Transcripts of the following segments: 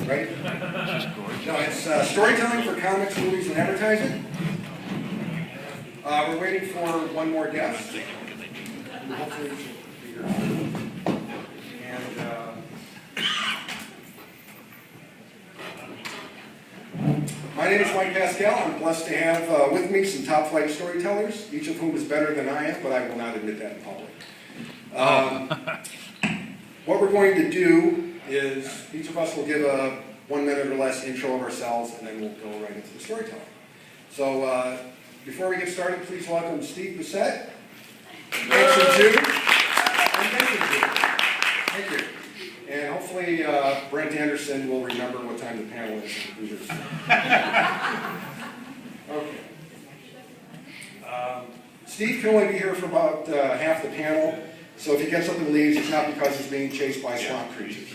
Ready? No, it's storytelling for comics, movies, and advertising. We're waiting for one more guest. Hopefully she'll be here. My name is Mike Pascal. I'm blessed to have with me some top flight storytellers, each of whom is better than I am, but I will not admit that in public. What we're going to do is each of us will give a 1 minute or less intro of ourselves, and then we'll go right into the storytelling. So before we get started, please welcome Steve Bissette, Anson Jr., and Benton Jr. Thank you. And hopefully Brent Anderson will remember what time the panel is. Okay. Steve can only be here for about half the panel, so if he gets up and leaves, it's not because he's being chased by swamp creatures.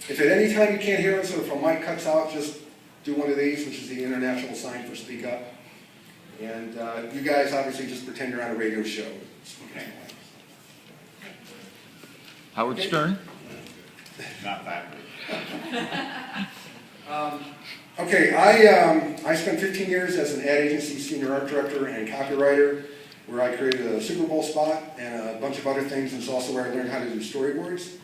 If at any time you can't hear us or if a mic cuts out, just do one of these, which is the international sign for speak up. And you guys obviously just pretend you're on a radio show. Okay. Howard Stern? Not that good. Okay, I spent 15 years as an ad agency senior art director and copywriter, where I created a Super Bowl spot and a bunch of other things, and it's also where I learned how to do storyboards.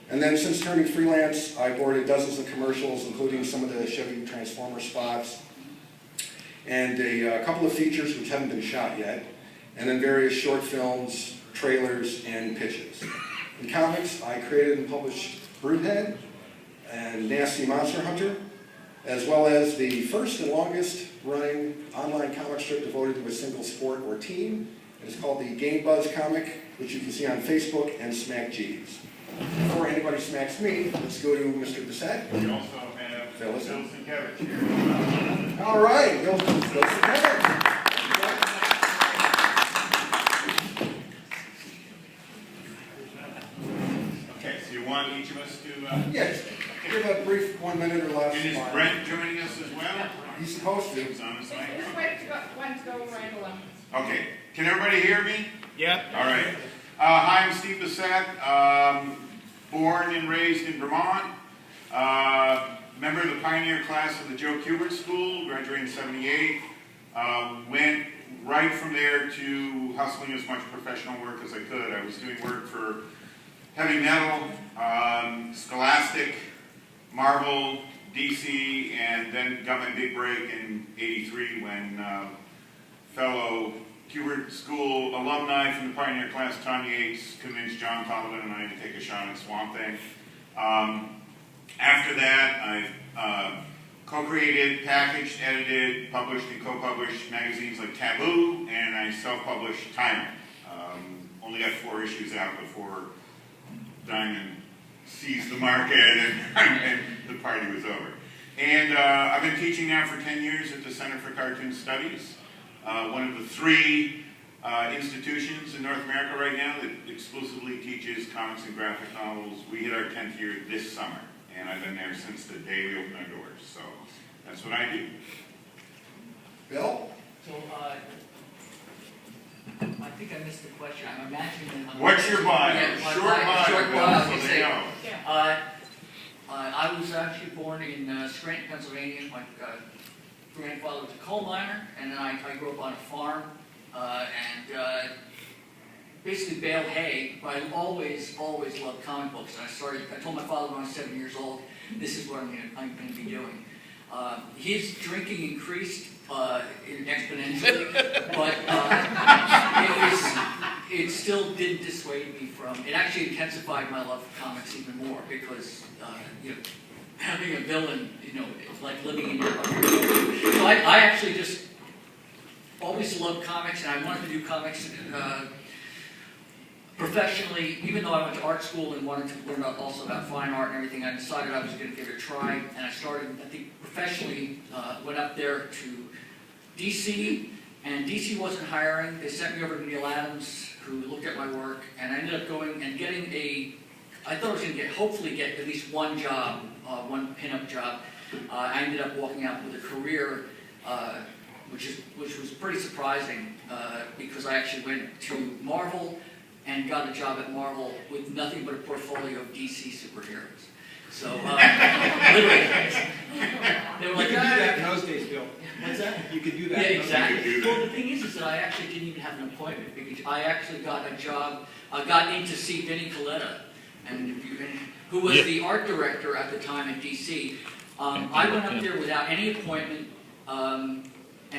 And then since turning freelance, I boarded dozens of commercials, including some of the Chevy Transformer spots, and a couple of features which haven't been shot yet, and then various short films, trailers, and pitches. In comics, I created and published Broodhead and Nasty Monster Hunter, as well as the first and longest running online comic strip devoted to a single sport or team. It is called the Game Buzz comic, which you can see on Facebook and Smack G's. Before anybody smacks me, let's go to Mr. Bissette. We also have Bill Seinkiwicz here. All right, Bill Seinkiwicz. Okay, so you want each of us to... Yes, give a brief 1 minute or less. And is Brent joining us as well? He's supposed to. He's on his mic. Just wait to go right along. Okay, can everybody hear me? Yeah. All right. Hi, I'm Steve Bissette, born and raised in Vermont. Member of the pioneer class of the Joe Kubert School, graduated in '78. Went right from there to hustling as much professional work as I could. I was doing work for heavy metal, Scholastic, Marvel, DC, and then got my big break in '83 when fellow Kubert School alumni from the pioneer class, Tanya Yates, convinced John Tollivan and I to take a shot at Swamp Thing. After that, I've co-created, packaged, edited, published, and co-published magazines like Taboo, and I self-published Timer. Only got 4 issues out before Diamond seized the market and the party was over. And I've been teaching now for 10 years at the Center for Cartoon Studies, one of the 3 institutions in North America right now that exclusively teaches comics and graphic novels. We hit our 10th year this summer, and I've been there since the day we opened our doors. So that's what I do. Bill? So, I think I missed the question. I'm imagining that... What's your bio? Yeah, Short bio, so they know. I was actually born in Scranton, Pennsylvania. My grandfather was a coal miner, and then I grew up on a farm, and basically bale hay, but I always loved comic books. And I told my father when I was 7 years old, this is what I'm going to be doing. His drinking increased exponentially, but it still didn't dissuade me from. It actually intensified my love for comics even more because having a villain, it's like living in your heart. So I actually just always loved comics, and I wanted to do comics professionally. Even though I went to art school and wanted to learn also about fine art and everything, I decided I was going to give it a try, and I started, I think, professionally, went up there to DC, and DC wasn't hiring. They sent me over to Neil Adams, who looked at my work, and I ended up going and getting I thought I was going to hopefully get at least one job, one pin-up job. I ended up walking out with a career, which was pretty surprising, because I actually went to Marvel, and got a job at Marvel with nothing but a portfolio of DC superheroes. So, literally, they were You like, could do that in those days, Bill. what's that? You could do that. Yeah, in those exactly. You could do that. Well, the thing is that I actually didn't even have an appointment, because I actually got a job, I got in to see Vinnie Coletta, and who was the art director at the time at DC. I went up there without any appointment, and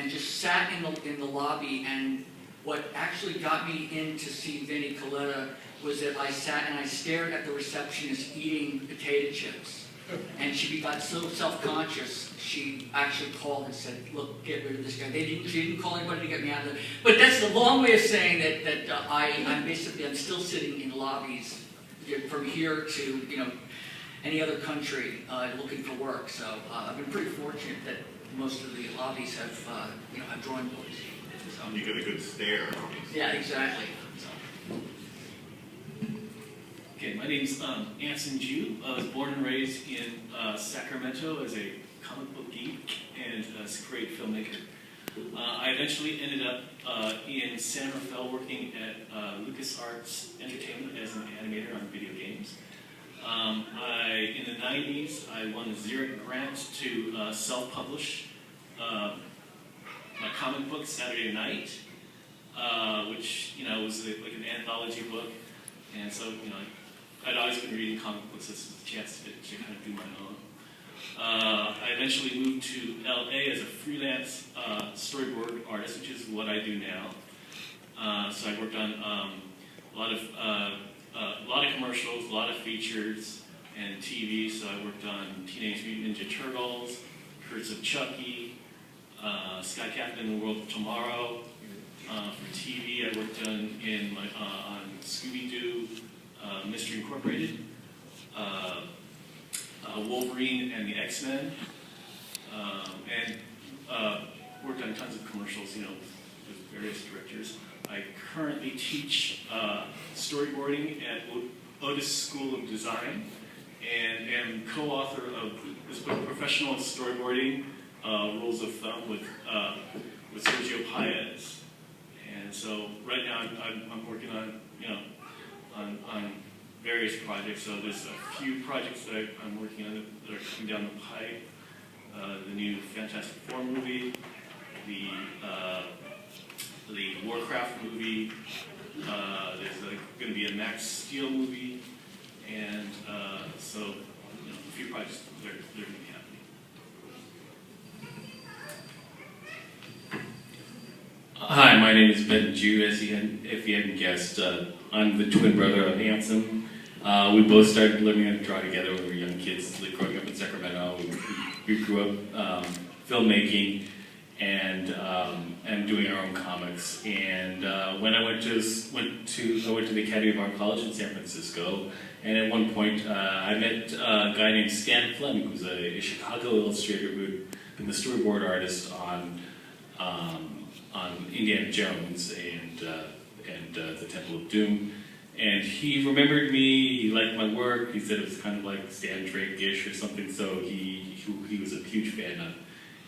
just sat in the lobby, and what actually got me in to see Vinnie Coletta was that I sat and I stared at the receptionist eating potato chips. And she got so self-conscious, she actually called and said, look, get rid of this guy. She didn't call anybody to get me out of there. But that's the long way of saying that I'm still sitting in lobbies from here to, any other country looking for work. So I've been pretty fortunate that most of the lobbies have, have drawing boards. So, You get a good stare. yeah, exactly. So. Okay, my name's Anson Jew. I was born and raised in Sacramento as a comic book geek and a great filmmaker. I eventually ended up in San Rafael working at LucasArts Entertainment as an animator on video games. In the 90s, I won a Xeric grant to self-publish my comic book, Saturday Night, which, was like an anthology book. And so, I'd always been reading comic books, so this was a chance to kind of do my own. I eventually moved to LA as a freelance storyboard artist, which is what I do now. So I worked on a lot of commercials, a lot of features, and TV. So I worked on Teenage Mutant Ninja Turtles, Curse of Chucky, Sky Captain in the World of Tomorrow. For TV, I worked on Scooby-Doo, Mystery Incorporated, Wolverine and the X-Men, and worked on tons of commercials, with various directors. I currently teach storyboarding at Otis School of Design, and am co-author of this book, Professional Storyboarding, Rules of Thumb, with Sergio Paez. And so right now I'm working on, on various projects. So there's a few projects that I'm working on that are coming down the pipe. The new Fantastic Four movie, the Warcraft movie. There's going to be a Max Steel movie, and so a few projects they're going to be happening. Hi, my name is Benton, if you hadn't guessed. I'm the twin brother of Anson. We both started learning how to draw together when we were young kids, like growing up in Sacramento. We grew up filmmaking and doing our own comics. And when I went to the Academy of Art College in San Francisco, and at one point I met a guy named Stan Fleming, who's a Chicago illustrator who had been the storyboard artist on Indiana Jones and the Temple of Doom. And he remembered me, he liked my work, he said it was kind of like Stan Drake-ish or something, so he was a huge fan of.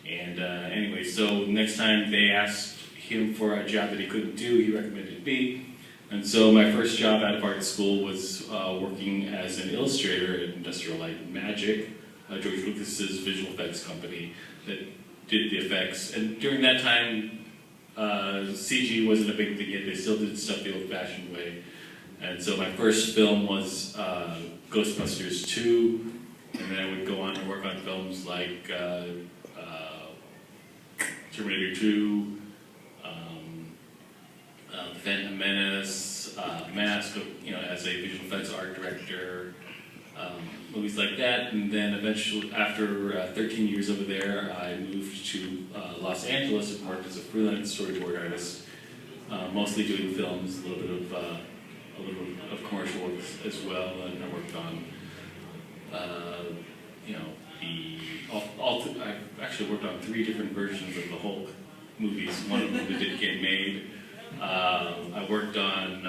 And anyway, so next time they asked him for a job that he couldn't do, he recommended me. And so my first job out of art school was working as an illustrator at Industrial Light and Magic, George Lucas's visual effects company that did the effects. And during that time, CG wasn't a big thing yet. They still did stuff the old-fashioned way. And so my first film was Ghostbusters 2, and then I would go on to work on films like Terminator 2, The Phantom Menace, Mask, as a visual effects art director, movies like that. And then eventually, after 13 years over there, I moved to Los Angeles and worked as a freelance storyboard artist, mostly doing films, a little bit of commercial work as well. And I worked on, I've actually worked on 3 different versions of the Hulk movies. One of them that didn't get made. I worked on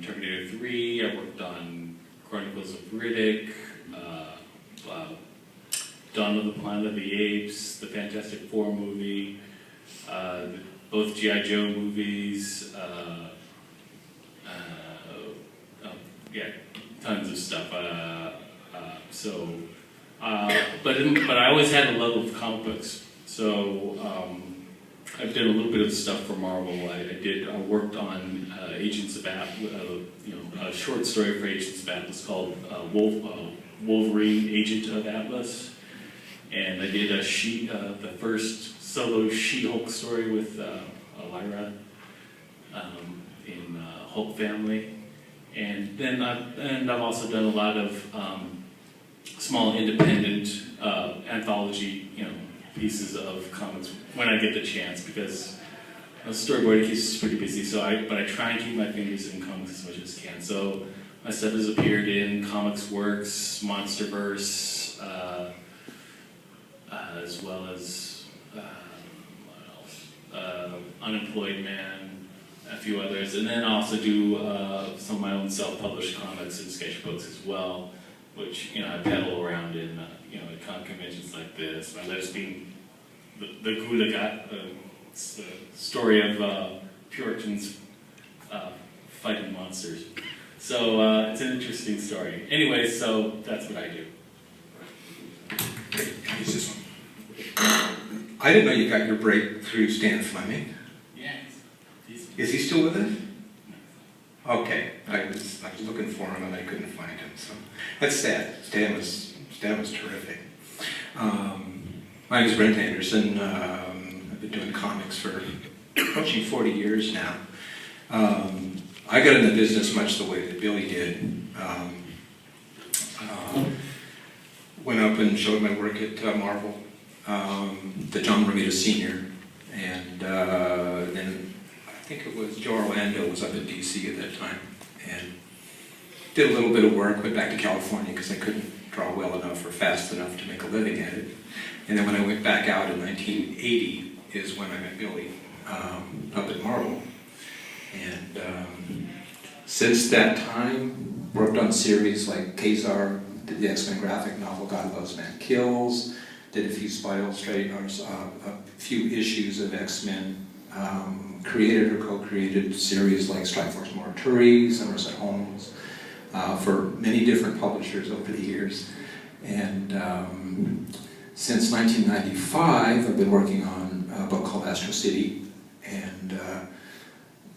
Terminator 3. I worked on Chronicles of Riddick, Dawn of the Planet of the Apes, the Fantastic Four movie, both G.I. Joe movies, yeah, tons of stuff. But I always had a love of comic books. So I've done a little bit of stuff for Marvel. I worked on Agents of Atlas, a short story for Agents of Atlas called Wolverine, Agent of Atlas, and I did the first solo She-Hulk story with Lyra in Hulk Family, and then I've also done a lot of small independent anthology, pieces of comics when I get the chance, because storyboarding keeps us pretty busy. But I try and keep my fingers in comics as much as I can. So my stuff has appeared in Comics Works, Monsterverse, as well as what else? Unemployed Man, a few others, and then I also do some of my own self-published comics and sketchbooks as well, which I peddle around in at conventions like this. My latest being the Gulagat, it's the story of Puritans fighting monsters. So it's an interesting story. Anyway, so that's what I do. Use this one. I didn't know you got your break through Stan Fleming. Yes. Is he still with us? Okay, I was looking for him and I couldn't find him. So that's sad. Stan was terrific. My name is Brent Anderson. I've been doing comics for approaching 40 years now. I got in the business much the way that Billy did. Went up and showed my work at Marvel, the John Romita Sr. And then I think it was Joe Orlando was up in DC at that time. And did a little bit of work, went back to California because I couldn't draw well enough or fast enough to make a living at it. And then when I went back out in 1980 is when I met Billy up at Marvel. And since that time, worked on series like Kazar, did the X-Men graphic novel God Loves Man Kills, did a few a few issues of X-Men, created or co-created series like Strike Force Morituri, Somerset Holmes, for many different publishers over the years. And since 1995, I've been working on a book called Astro City, and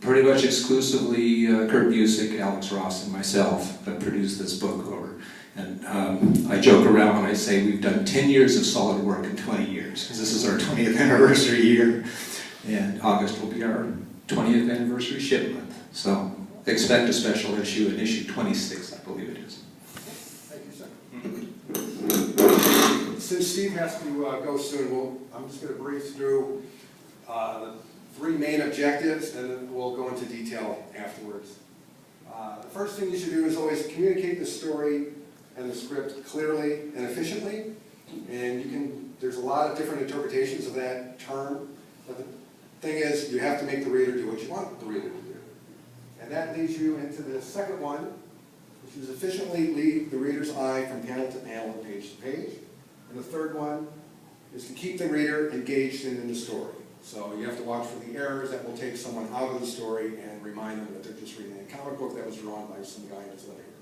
pretty much exclusively Kurt Busiek, Alex Ross, and myself have produced this book over. And I joke around when I say we've done 10 years of solid work in 20 years, because this is our 20th anniversary year, and August will be our 20th anniversary ship month. So expect a special issue in issue 26, I believe it is. Thank you, sir. Since Steve has to go soon, I'm just going to brief through the 3 main objectives, and then we'll go into detail afterwards. The first thing you should do is always communicate the story and the script clearly and efficiently. And there's a lot of different interpretations of that term, but the thing is, you have to make the reader do what you want the reader to do. And that leads you into the second one, which is efficiently lead the reader's eye from panel to panel and page to page. And the third one is to keep the reader engaged in the story. So you have to watch for the errors that will take someone out of the story and remind them that they're just reading a comic book that was drawn by some guy in his living room.